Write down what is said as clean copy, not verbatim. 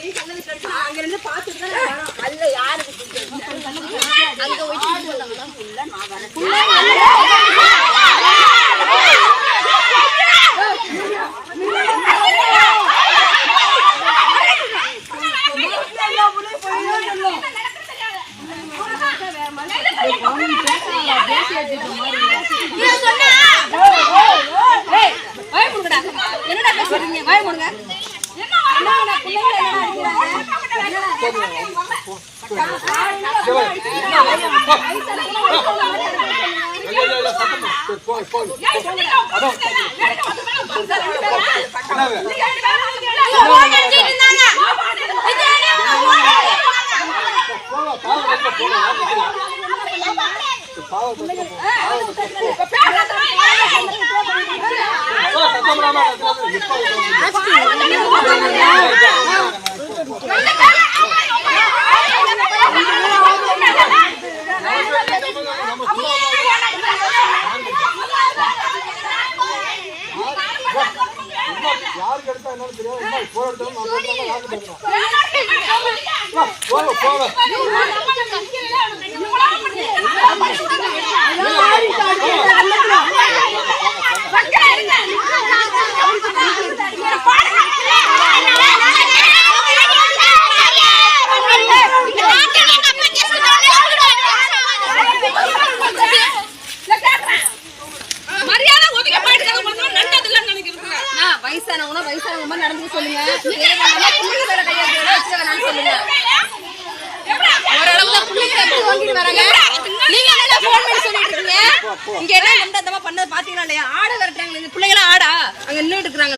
அங்க இருந்து பாத்துட்டு தான் வரோம். அல்ல யாருக்கு அங்க போயிட்டு நான் வரேன். என்னடா பேசுறீங்க? வாய மூடுங்க. யாருக்கு எடுத்தா என்ன தெரியாது. வயசானவங்க வயசானவங்க நடந்து சொல்லுங்க. ஓரளவுல பிள்ளைங்க எப்படி வாங்கிட்டு வராங்க. நீங்க என்ன போன் பண்ணி சொல்லிட்டு இருக்கீங்க? இங்க என்ன பண்ணது பாத்தீங்களா இல்லையா? ஆட விரட்டுறாங்க. பிள்ளைங்களா ஆடா அங்க நின்றுட்டு இருக்காங்க.